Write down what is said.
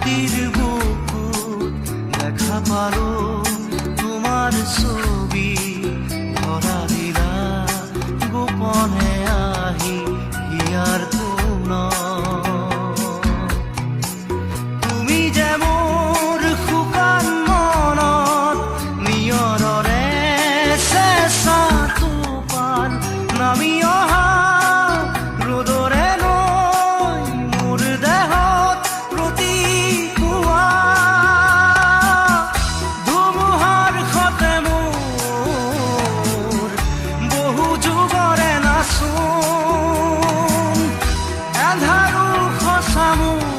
ৰাতিৰ বুকুত দেখা পালো তোমাৰ ছবি ধৰা দিলা গোপনে আহি হিয়াৰ কোণত। তুমি যে মোৰ শুকান মনত নিয়ৰৰে চেঁচা টোপাল নামি অহা ৰ'দৰে নৈ মোৰ দেহত প্ৰতিপুৱা ধুমুহাৰ সতে মোৰ বহু যুগৰে নাচোন এন্ধাৰো সঁচা মোৰ